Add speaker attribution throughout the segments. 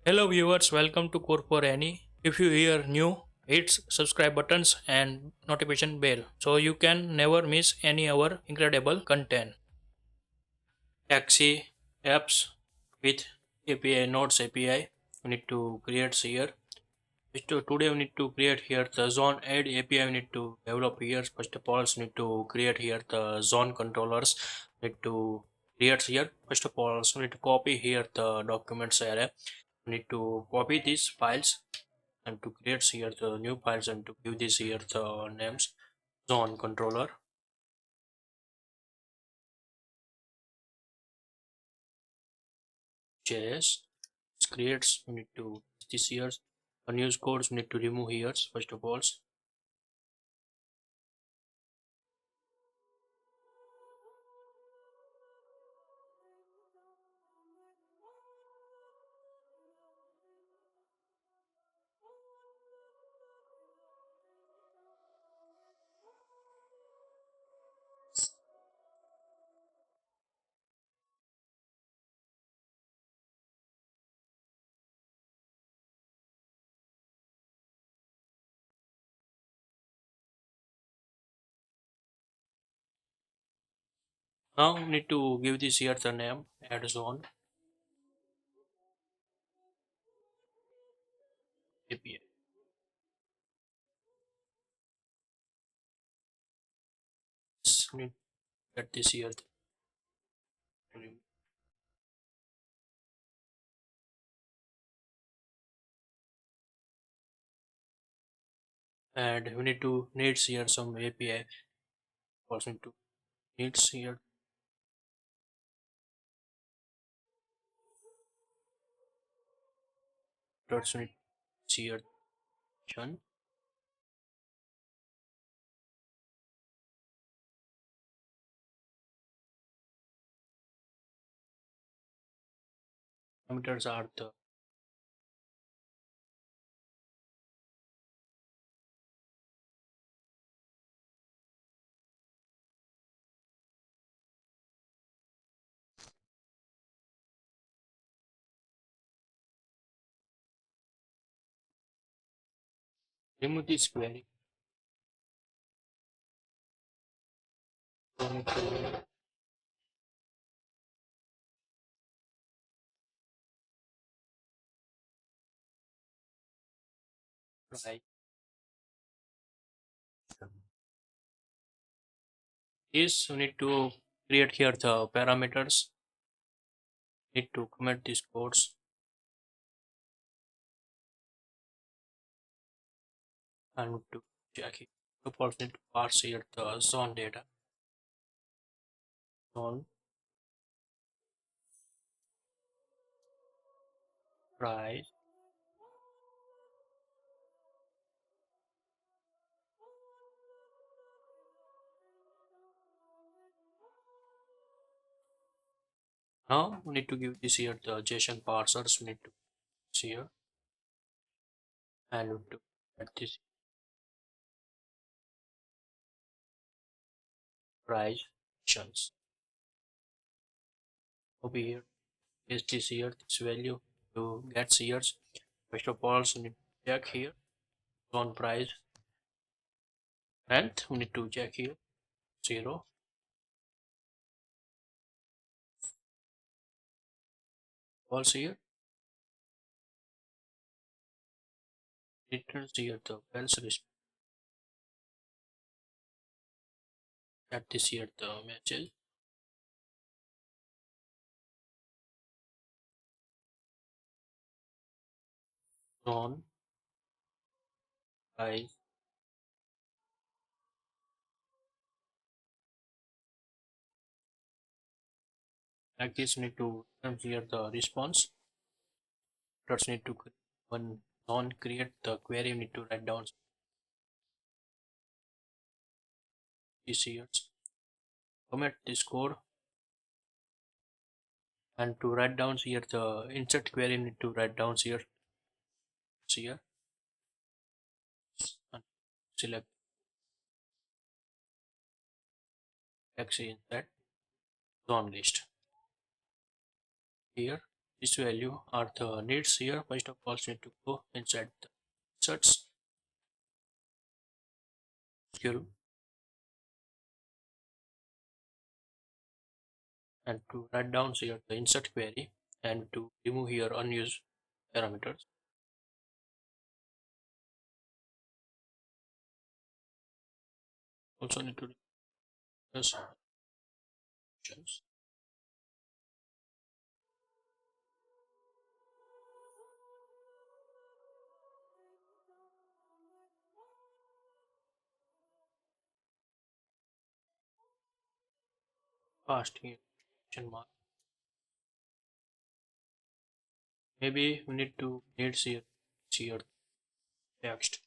Speaker 1: Hello viewers, welcome to CodeForAny. If you hear new, hit subscribe buttons and notification bell so you can never miss any our incredible content. Taxi apps with API nodes API we need to create here. Today we need to create here the zone add API we need to develop here. First of all, we need to create here the zone controllers. Need to create here. First of all, we need to copy here the documents array. We need to copy these files and to create here the new files and to give this here the names zone controller js creates we need to this here unused codes we need to remove here first of all. Now we need to give this here the name add zone API. We need to get this here and we need to needs here some API also need to needs here dots need here done. Parameters are the remove this query. So we need to try this. We need to create here the parameters. Need to commit these codes and to check it. Suppose need to parse here the zone data. Zone price now we need to give this here the JSON parsers. We need to see here and we need to add this price options over here. Paste this here this value to get here. First of all, we need to check here zone price and we need to check here 0 also here returns here the else list at this here the message zone price like this. Need to come here the response. First need to one non create the query. We need to write down this here commit this code and to write down here the insert query. We need to write down here and select taxi insert zone list here this value are the needs here. First of all, need to go inside the search skill and to write down here the insert query and to remove here unused parameters. Also need to replace options. Past here question mark. Maybe we need to needs here text.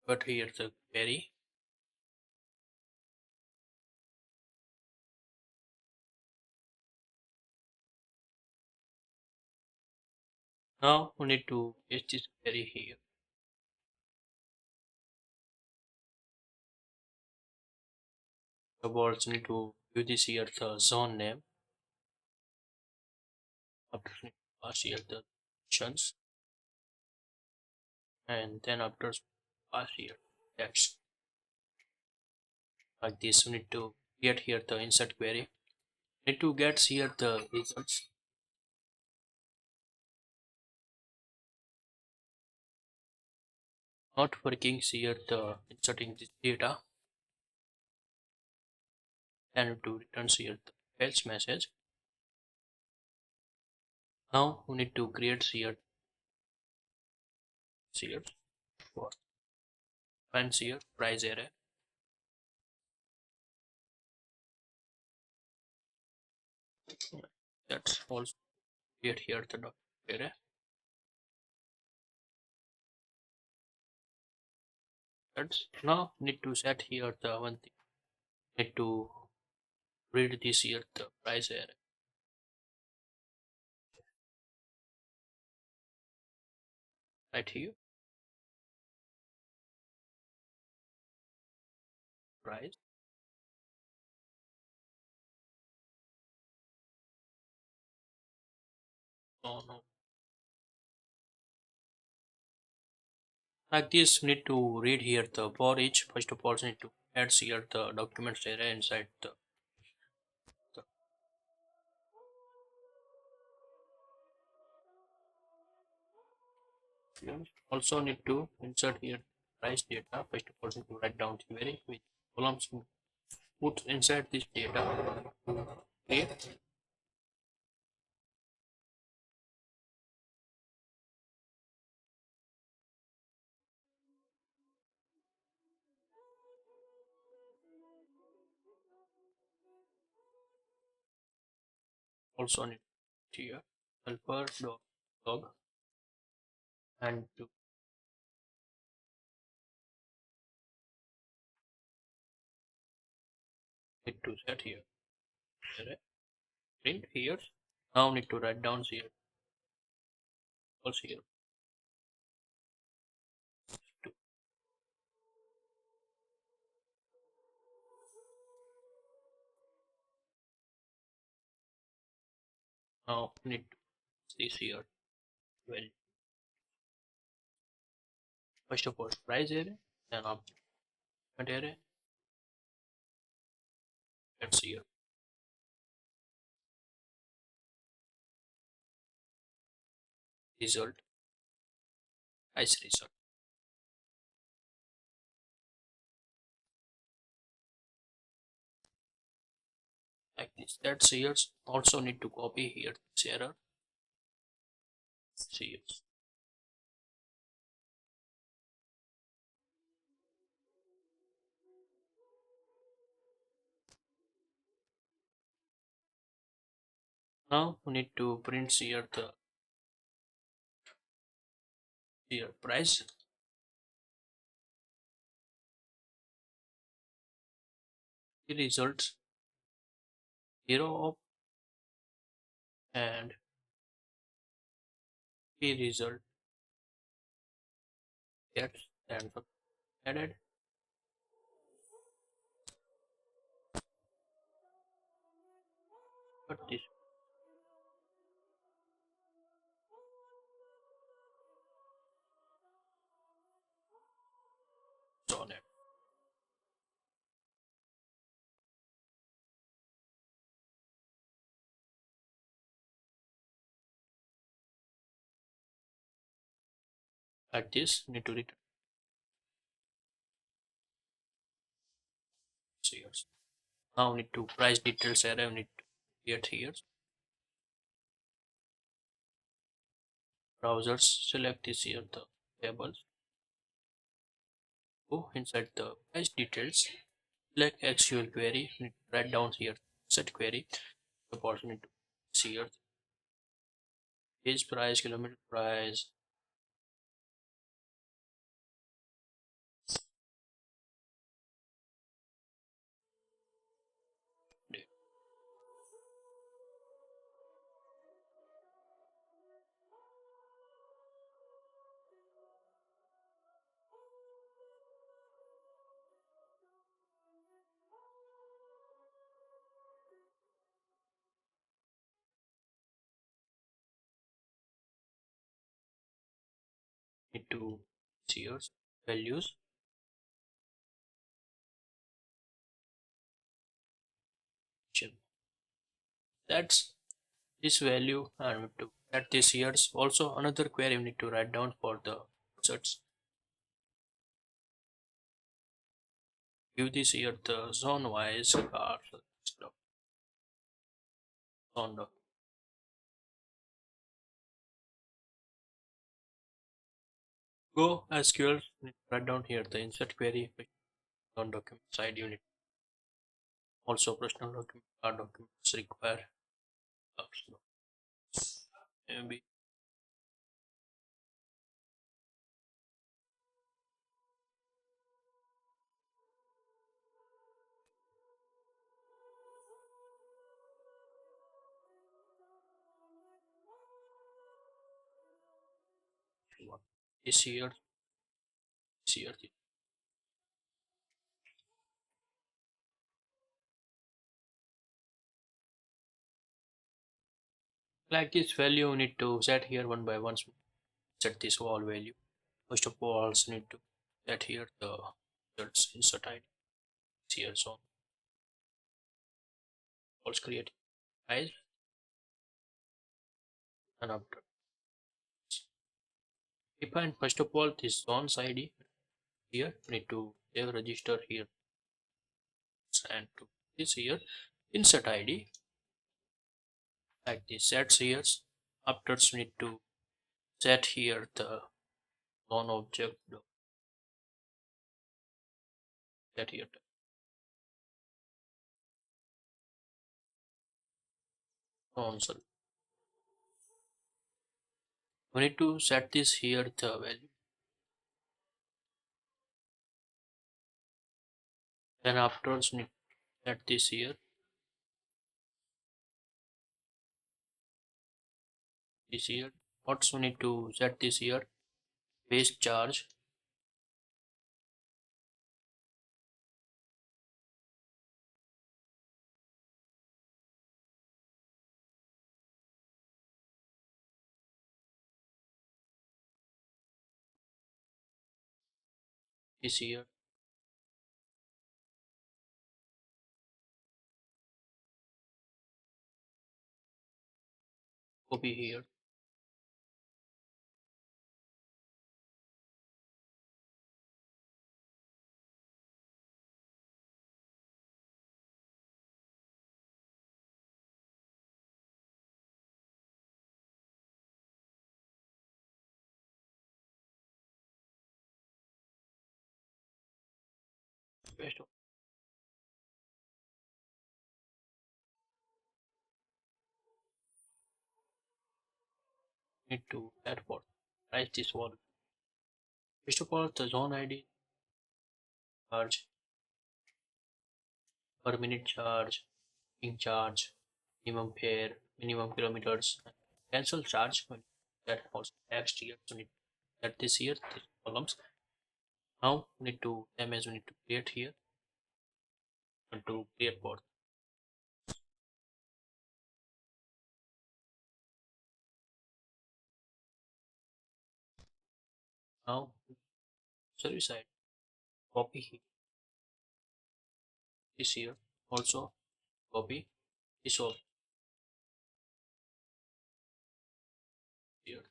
Speaker 1: But here the query. Now we need to paste this query here. The words need to give this here the zone name. After pass here the options, and then after pass here text. Like this, we need to get here the insert query. Need to get here the results. Not working here the inserting this data. Then to return here the else message. Now we need to create here for find here price array. That's also create here the dot array. That's now need to set here the one thing. Need to read this here the price array. Right here price. Oh no. Like this, we need to read here the for each. First of all, we need to add here the documents array inside the also need to insert here price data. First of all, we need to write down the query with columns put inside this data. Create also need here helper.log and to need to set here array print here. Now need to write down here also here to now need to this here well first of all price array then object array. Let's see here result price result like this. That's here also need to copy here this error. See here. Now we need to print here the here price the results 0 of and key result gets and added. But this is on it. At this need to return here. Now need to price details array need to create here. Browsers select this here the tables. Go inside the price details. Select SQL query. Need to write down here set query. The person need to see here page price, kilometer price. Need to see here values. That's this value and we have to add this years. Also another query we need to write down for the search. Give this here the zone wise or zone. Go SQL write down here the insert query on document side unit. Also personal document or documents require maybe this here, this here. Like this value we need to set here one by one. Set this all value. First of all, need to set here the results insert ID. Here zone. Also create file and after define first of all this zones ID here need to save register here and to this here insert ID like this sets here after need to set here the zone object set here console. We need to set this here the value. Then afterwards need to set this here. This here. What we need to set this here. Base charge. This here. Copy here. Paste. Need to add for price this one. First of all the zone ID charge per minute charge, in charge, minimum fare, minimum kilometers, cancel charge. that also text here. So we need to set this here, these columns. Now we need to image we need to create here and to create board. Now service side, copy here, this here, also copy this over here.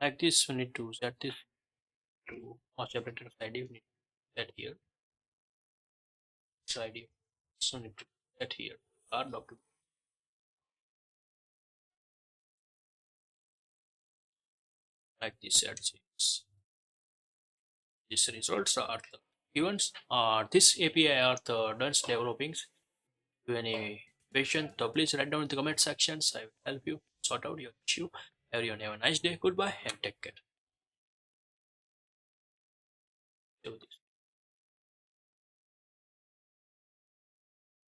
Speaker 1: Like this, we need to set this to separated ID. We need to set here. So ID. So we need to set here our document like this. At this. These results are the events. This API are the done developing. If you have any question, so please write down in the comment sections. I will help you sort out your issue. Everyone have a nice day. Goodbye and take care. Do this.